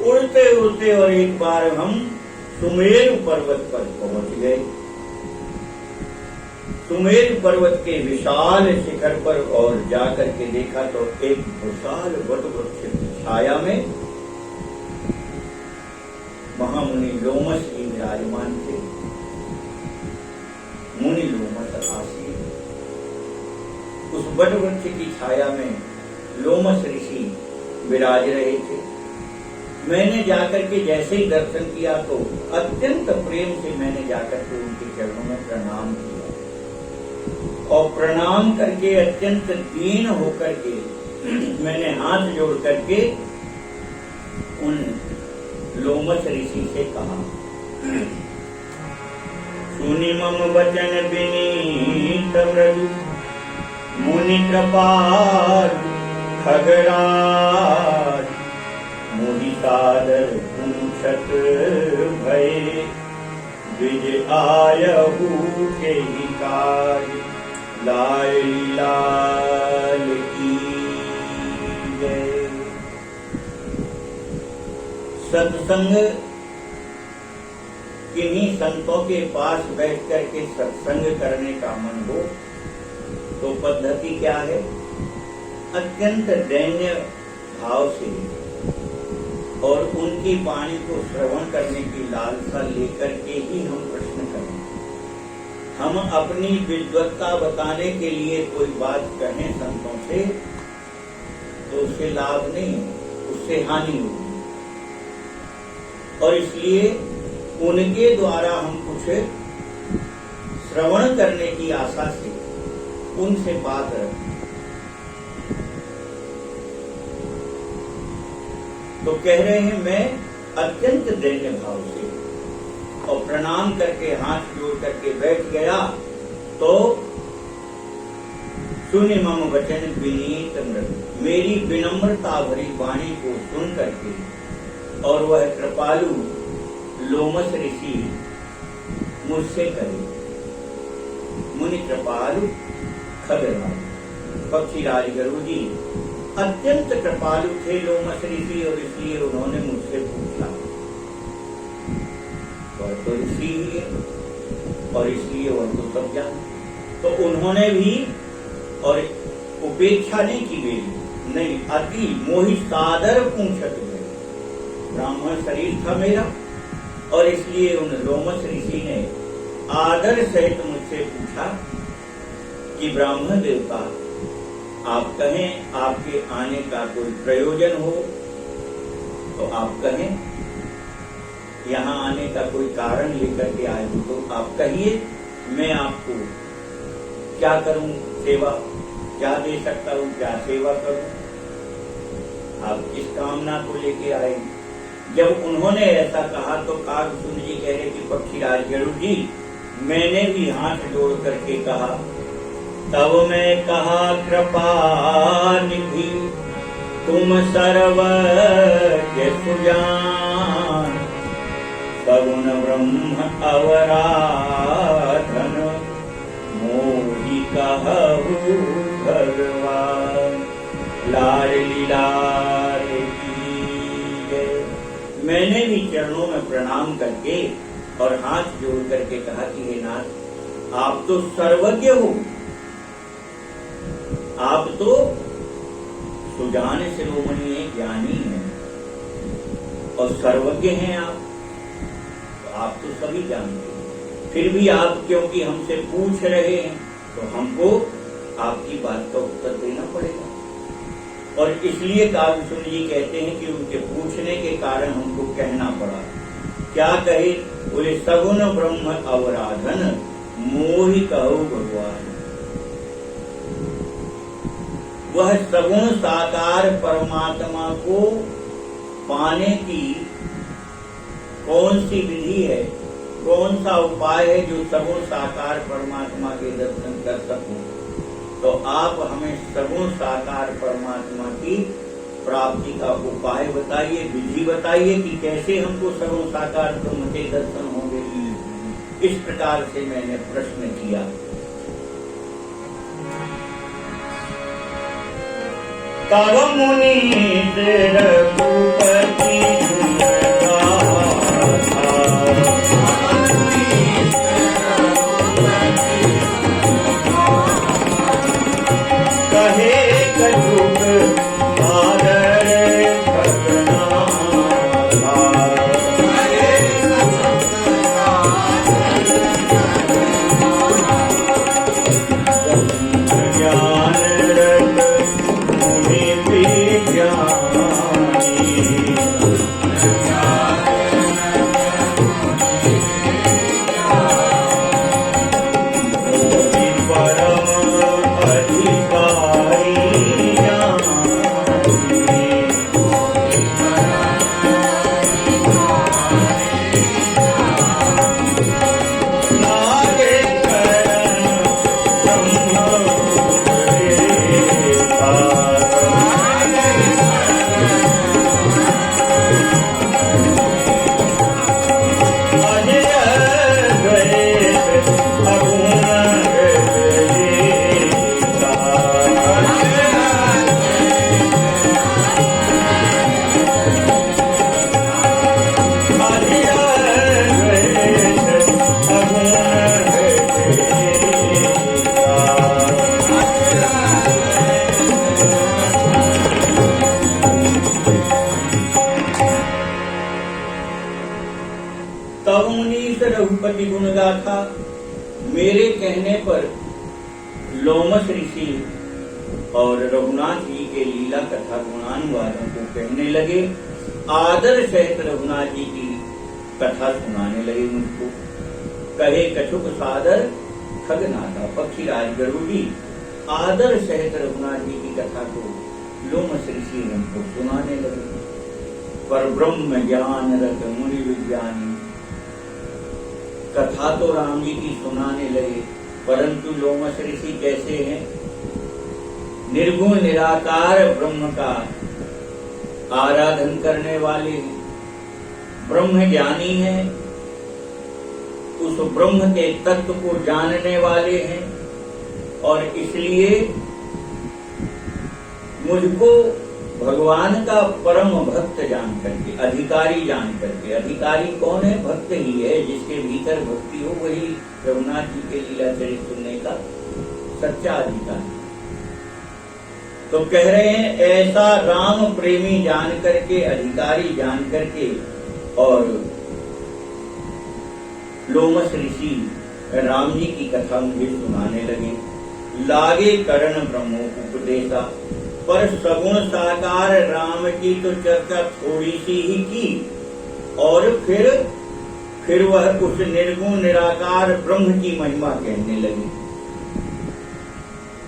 उड़ते उड़ते और एक बार हम सुमेरु पर्वत पर पहुंच गए। सुमेरु पर्वत के विशाल शिखर पर और जाकर के देखा तो एक विशाल वट वृक्ष की छाया में महामुनि लोमस जी विराजमान थे। मुनि लोमस आसीन, उस वट वृक्ष की छाया में लोमस ऋषि विराज रहे थे। मैंने जाकर के जैसे ही दर्शन किया तो अत्यंत प्रेम से मैंने जाकर के उनके चरणों में प्रणाम किया और प्रणाम करके अत्यंत दीन होकर के मैंने हाथ जोड़ करके उन लोमस ऋषि से कहा, सुनि मम वचन विनीत मृदु मुनि कृपाल खगराज मोहि सादर पूछत भय विज आयहु के काज लाल लाल की जय। सत्संग किन्हीं संतों के पास बैठ करके सत्संग करने का मन हो तो पद्धति क्या है? अत्यंत दैन्य भाव से और उनकी वाणी को श्रवण करने की लालसा लेकर के ही हम प्रश्न करें। हम अपनी विद्वत्ता बताने के लिए कोई बात कहें संतों से तो उससे लाभ नहीं, उससे हानि होगी। और इसलिए उनके द्वारा हम कुछ श्रवण करने की आशा से उनसे बात रखें। तो कह रहे हैं मैं अत्यंत दैन्य भाव से और प्रणाम करके हाथ जोड़ करके बैठ गया तो सुनि मम वचन विनीत मृदु, मेरी विनम्रता भरी वाणी को सुन करके और वह कृपालु लोमस ऋषि मुझसे कहे, मुनि कृपालु खगराज पक्षीराज गरुड़ जी अत्यंत कृपालु थे लोमस ऋषि और इसलिए उन्होंने मुझसे पूछा। वह तो ऋषि ही है और इसलिए वह तो सब जाने। तो उन्होंने भी और उपेक्षा नहीं की मेरी, नहीं अति मोहि सादर पूछत गए। ब्राह्मण शरीर था मेरा और इसलिए उन लोमस ऋषि ने आदर सहित मुझसे पूछा कि ब्राह्मण देवता आप कहें, आपके आने का कोई प्रयोजन हो तो आप कहें, यहाँ आने का कोई कारण लेकर के आए हो तो आप कहिए, मैं आपको क्या करूं, सेवा क्या दे सकता हूं, क्या सेवा करूं, आप किस कामना को लेके आए। जब उन्होंने ऐसा कहा तो कागभूषण जी कह रहे कि पक्षीराज गरुड़ जी मैंने भी हाथ जोड़ करके कहा, तब मैं कहा कृपा निधि तुम सर्वज्ञ सुजान, सगुण ब्रह्म अवराधन मोहि कहु भगवान लाडली लाल की जय। मैंने भी चरणों में प्रणाम करके और हाथ जोड़ करके कहा कि हे नाथ आप तो सर्वज्ञ हो, आप तो सुजान शिरोमणि हैं, ज्ञानी हैं और सर्वज्ञ हैं आप, तो आप तो सभी जानते हैं। फिर भी आप क्योंकि हमसे पूछ रहे हैं तो हमको आपकी बात का उत्तर देना पड़ेगा। और इसलिए कागभूषण जी कहते हैं कि उनके पूछने के कारण हमको कहना पड़ा। क्या कहे? बोले सगुण ब्रह्म अवराधन मोहि कहु भगवान। वह सगुण साकार परमात्मा को पाने की कौन सी विधि है कौन सा उपाय है जो सगुण साकार परमात्मा के दर्शन कर सकूं? तो आप हमें सगुण साकार परमात्मा की प्राप्ति का उपाय बताइए, विधि बताइए कि कैसे हमको सगुण साकार ब्रह्म के दर्शन होंगे। इस प्रकार से मैंने प्रश्न किया। तब मुनीन्द्र रघुपति कहे कछुक आदर रघुपति गुण गाथा। मेरे कहने पर लोमस ऋषि और रघुनाथ जी के लीला कथा गुणानुवादों को कहने लगे, आदर सहित रघुनाथ जी की कथा सुनाने लगे मुझको। कहे कछुक सादर खगनाथा, पक्षीराज गरुड़ी आदर सहित रघुनाथ जी की कथा को लोमस ऋषि हमको सुनाने लगे। पर ब्रह्म ज्ञान रत मुनि विज्ञानी, कथा तो राम जी की सुनाने लगे, परंतु लोमस ऋषि कैसे हैं? निर्गुण निराकार ब्रह्म का आराधन करने वाले हैं, ब्रह्म ज्ञानी हैं, उस ब्रह्म के तत्व को जानने वाले हैं, और इसलिए मुझको भगवान का परम भक्त जान करके, अधिकारी जान करके, अधिकारी कौन है? भक्त ही है, जिसके भीतर भक्ति हो वही रघुनाथ जी के लीला चरित सुनने का सच्चा अधिकारी। तो कह रहे हैं ऐसा राम प्रेमी जान करके, अधिकारी जान करके, और लोमस ऋषि राम जी की कथा मुझे सुनाने लगे। लागे करण ब्रह्मो उपदेशा, पर सगुण साकार राम की तो चर्चा थोड़ी सी ही की, और फिर वह उस निर्गुण निराकार ब्रह्म की महिमा कहने लगे।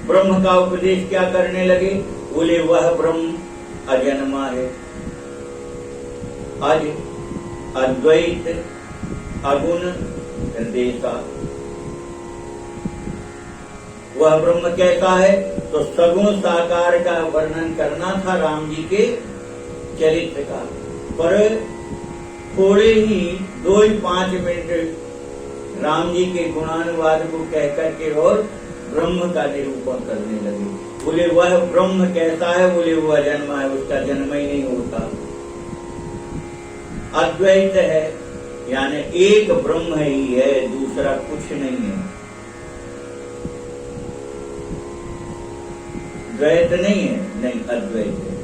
ब्रह्म का उपदेश क्या करने लगे? बोले वह ब्रह्म अजन्मा है, अज अद्वैत अगुण निर्देशा। वह ब्रह्म कैसा है? तो सगुण साकार का वर्णन करना था राम जी के चरित्र का, पर थोड़े ही 2-5 मिनट राम जी के गुणानुवाद को कह करके और ब्रह्म का निरूपण करने लगे। बोले वह ब्रह्म कैसा है? बोले वो अजन्मा है, उसका जन्म ही नहीं होता। अद्वैत है, यानी एक ब्रह्म ही है, दूसरा कुछ नहीं है, द्वैत नहीं है, नहीं अद्वैत है।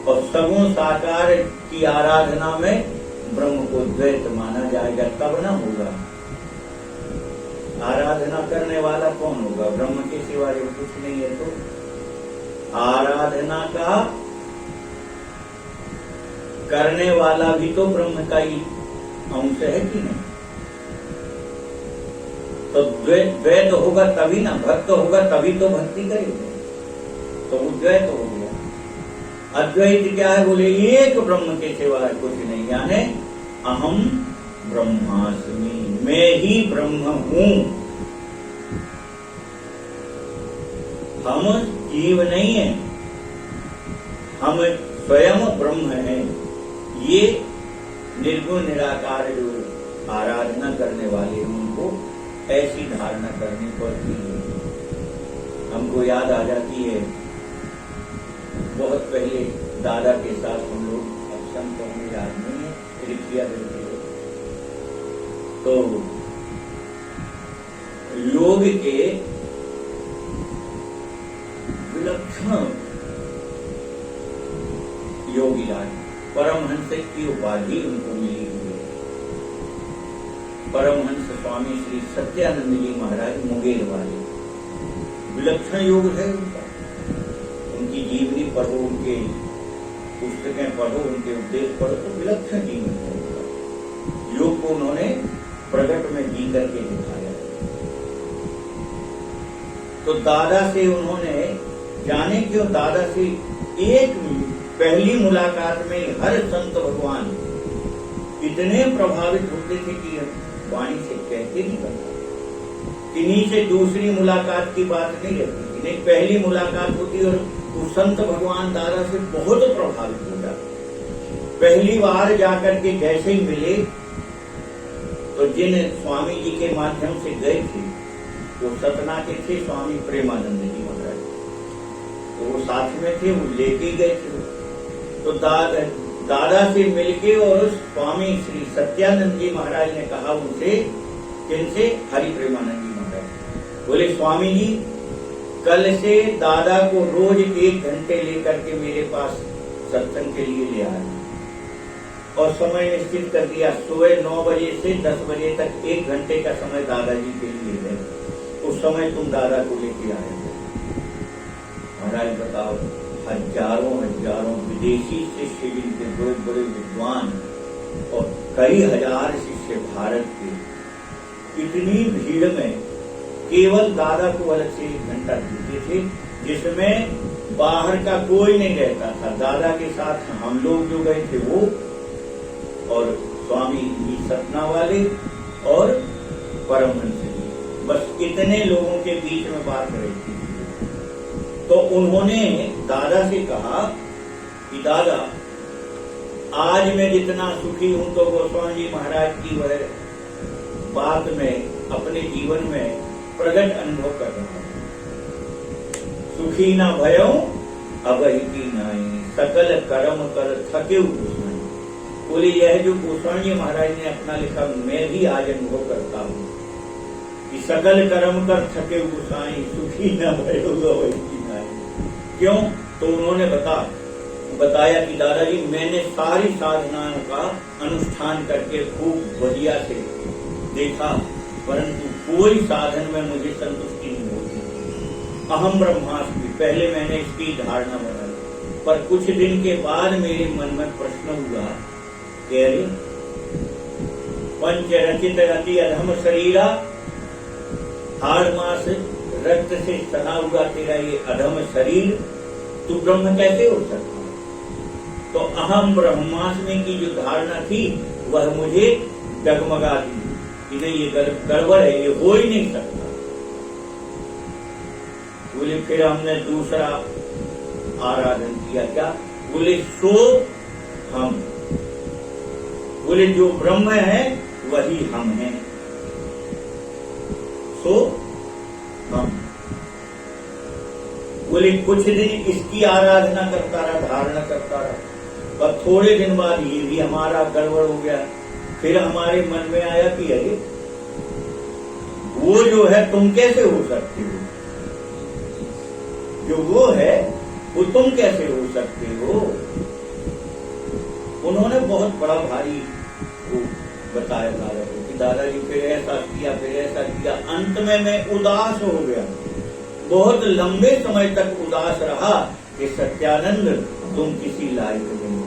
और सगुण साकार की आराधना में ब्रह्म को द्वैत माना जाएगा, तब ना होगा। आराधना करने वाला कौन होगा? ब्रह्म के सिवा जो कुछ नहीं है। तो आराधना का करने वाला भी तो ब्रह्म का ही अंश है कि नहीं? तो द्वैत होगा तभी ना, भक्त होगा तभी तो भक्ति करेगा, तो वो द्वैत हो गया। अद्वैत क्या है? बोले एक ब्रह्म के सिवा कुछ नहीं, यानी अहम ब्रह्मास्मि, मैं ही ब्रह्म हूं। हम जीव नहीं है, हम स्वयं ब्रह्म हैं। ये निर्गुण निराकार जो आराधना करने वाले हैं उनको ऐसी धारणा करनी पड़ती है। हमको याद आ जाती है बहुत पहले दादा के साथ हम लोग, अक्सर तो हमें याद नहीं है, रिक्तिया करते थे, तो योग के विलक्षण योगी राज परमहंस की उपाधि उनको मिली हुई है। परमहंस स्वामी श्री सत्यानंद जी महाराज मुंगेर वाले, विलक्षण योग है उनका। उनकी जीवनी पढ़ो, उनके पुस्तकें पढ़ो, उनके उपदेश पढ़ो, तो विलक्षण जीवन है उनका। योग को उन्होंने प्रगट में जी करके दिखाया। तो दादा से उन्होंने जाने क्यों, दादा से एक पहली मुलाकात में हर संत भगवान इतने प्रभावित होते थे कि वाणी से कहते नहीं बनता। इन्हीं से दूसरी मुलाकात की बात नहीं रहती थी, नहीं पहली मुलाकात होती और वो संत भगवान दादा से बहुत प्रभावित हो जाते। पहली बार जाकर के जैसे ही मिले तो जिन स्वामी जी के माध्यम से गए थे वो सतना के थे स्वामी प्रेमानंद जी महाराज, तो वो साथ में थे, वो लेके गए थे। तो दादा से मिलके और स्वामी श्री सत्यानंद जी महाराज ने कहा उनसे, किनसे, हरि प्रेमानंद जी महाराज, बोले स्वामी जी कल से दादा को रोज 1 घंटे लेकर के मेरे पास सत्संग के लिए ले आए और समय निश्चित कर दिया। सुबह 9 बजे से 10 बजे तक 1 घंटे का समय दादाजी के लिए है। उस समय तुम दादा को लेके आए। महाराज बताओ, हजारों विदेशी शिष्य जिनके बड़े बड़े विद्वान और कई हजार शिष्य भारत के, इतनी भीड़ में केवल दादा को अलग से 1 घंटा देते थे, जिसमें बाहर का कोई नहीं रहता था। दादा के साथ हम लोग जो गए थे वो और स्वामी जी सतना वाले और परमहंस जी, बस इतने लोगों के बीच में बात रही थी। तो उन्होंने दादा से कहा कि दादा आज मैं जितना सुखी हूं तो गोस्वामी जी महाराज की वह बात में अपने जीवन में प्रगट अनुभव कर रहा हूं। सुखी ना भयो अबहिती नाई, सकल कर्म कर थके गोस्वामी। बोले यह जो गोस्वामी जी महाराज ने अपना लिखा मैं भी आज अनुभव करता हूं कि सकल कर्म कर थके गोसाई, सुखी न भयो अबहिती नाई। क्यों? तो उन्होंने बताया कि दादाजी मैंने सारी साधनाओं का अनुष्ठान करके खूब बढ़िया से देखा, परंतु कोई साधन में मुझे संतुष्टि नहीं होती। अहम ब्रह्मास्मि, पहले मैंने इसकी धारणा बनाई, पर कुछ दिन के बाद मेरे मन में प्रश्न हुआ कि अरे पंच रचित रति अधम शरीरा, हाड़ मास रक्त से सना हुआ तेरा ये अधम शरीर, तू ब्रह्म कैसे हो सकता? तो अहम ब्रह्मास्मि की जो धारणा थी वह मुझे डगमगा दी कि नहीं ये गड़बड़ है, ये हो ही नहीं सकता। बोले फिर हमने दूसरा आराधन किया, क्या? बोले सो हम, बोले जो ब्रह्म है वही हम हैं, सो हम। बोले कुछ दिन इसकी आराधना करता रहा, धारणा करता रहा, और थोड़े दिन बाद ये भी हमारा गड़बड़ हो गया। फिर हमारे मन में आया कि अरे वो जो है तुम कैसे हो सकते हो, जो वो है वो तुम कैसे हो सकते हो। उन्होंने बहुत बड़ा भारी वो बताया दादा को कि दादाजी फिर ऐसा किया, फिर ऐसा किया। अंत में मैं उदास हो गया, बहुत लंबे समय तक उदास रहा कि सत्यानंद तुम किसी लायक नहीं हो,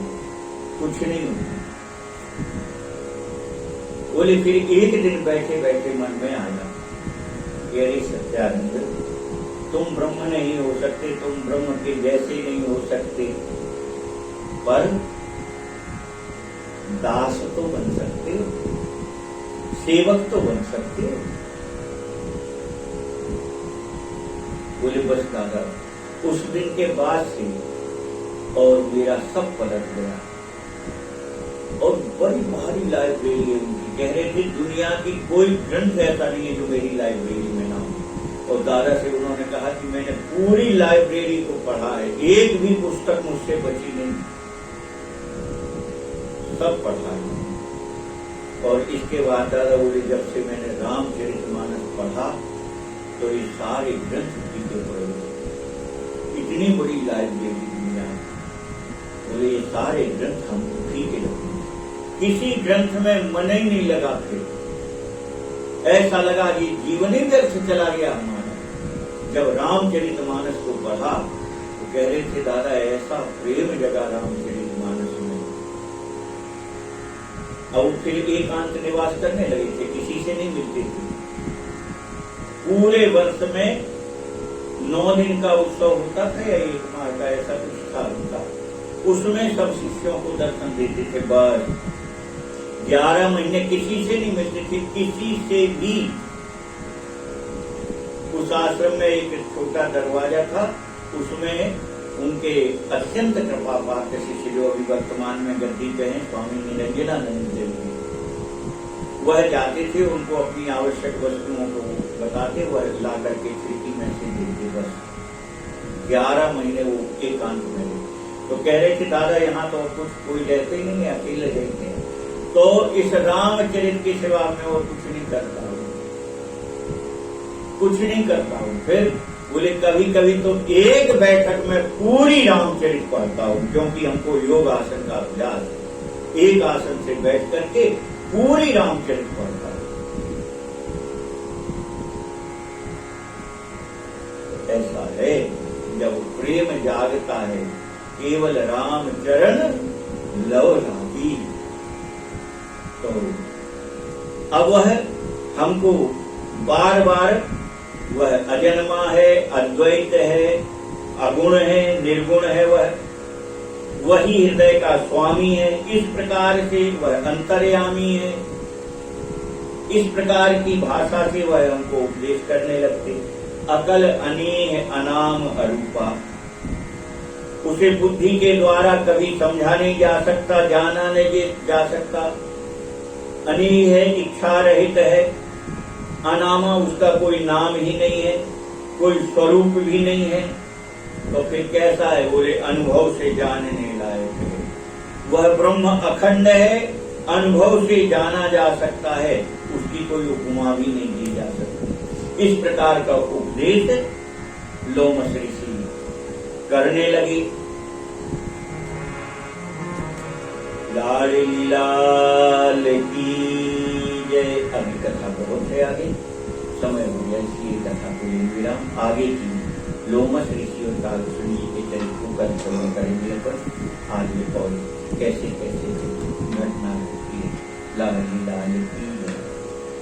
कुछ नहीं हो। बोले फिर एक दिन बैठे बैठे मन में आया कि अरे सत्यानंद तुम ब्रह्म नहीं हो सकते, तुम ब्रह्म के जैसे नहीं हो सकते, पर दास तो बन सकते हो। सेवक तो बन सकते हो। बोले बस दादा, उस दिन के बाद से और मेरा सब पलट गया। और बड़ी भारी लाइब्रेरी है उनकी, कह रहे थे दुनिया की कोई ग्रंथ ऐसा नहीं है जो मेरी लाइब्रेरी में ना हो। और दादा से उन्होंने कहा कि मैंने पूरी लाइब्रेरी को पढ़ा है, एक भी पुस्तक मुझसे बची नहीं, सब पढ़ा है। और इसके बाद दादा बोले जब से मैंने रामचरितमानस पढ़ा तो ये सारे ग्रंथ पीछे पड़े, इतनी बड़ी लाइब्रेरी दुनिया। बोले ये सारे ग्रंथ हम फीके लगे, किसी ग्रंथ में मन ही नहीं लगा। फिर ऐसा लगा कि जीवन ही व्यर्थ चला गया हमारा। जब रामचरितमानस को पढ़ा तो कह रहे थे दादा ऐसा प्रेम जगा रामचरितमानस में। अब फिर एकांत निवास करने लगे थे, किसी से नहीं मिलते थे। पूरे वर्ष में 9 दिन का उत्सव होता था या 1 माह का, ऐसा कुछ था उनका, उसमें सब शिष्यों को दर्शन देते थे। बस 11 महीने किसी से नहीं मिलते थे, किसी से भी। उस आश्रम में एक छोटा दरवाजा था, उसमें उनके अत्यंत कृपा पात्र शिष्य जो अभी वर्तमान में गद्दी पे हैं, स्वामी निरंजनानंद देव जी, वह जाते थे, उनको अपनी आवश्यक वस्तुओं को बताते, वह ला करके खिड़की में से देते। बस 11 महीने वो एकांत में रहे। तो कह रहे थे दादा यहाँ तो कुछ कोई रहते ही नहीं, अकेले रहते हैं, तो इस रामचरित की सेवा में और कुछ नहीं करता हूँ, कुछ नहीं करता हूँ। फिर बोले कभी कभी तो एक बैठक में पूरी रामचरित पढ़ता हूँ, क्योंकि हमको योग आसन का अभ्यास है। एक आसन से बैठ करके पूरी रामचरित पढ़ता हूँ। ऐसा है जब प्रेम जागता है, केवल राम चरण लव लागी। तो अब वह हमको बार बार, वह अजन्मा है, अद्वैत है, अगुण है, निर्गुण है, वही हृदय का स्वामी है। इस प्रकार से वह अंतर्यामी है। इस प्रकार की भाषा से वह हमको उपदेश करने लगते। अकल अनेह अनाम अरूपा, उसे बुद्धि के द्वारा कभी समझा नहीं जा सकता, जाना नहीं जा सकता। अनेह है, इच्छा रहित है, अनामा, उसका कोई नाम ही नहीं है, कोई स्वरूप भी नहीं है। तो फिर कैसा है? बोले अनुभव से जानने लायक है। वह ब्रह्म अखंड है, अनुभव से जाना जा सकता है, उसकी कोई उपमा भी नहीं दी जा सकती। इस प्रकार का उपदेश लोमश ऋषि करने लगे। लाल लाल की जय। अभी कथा बहुत है आगे, समय हो गया, इसलिए कथा को विराम। आगे की लोमश ऋषि और कालसुनी के चरित्र को कल करेंगे पर आगे और कैसे कैसे घटना होती है। लाल लाल की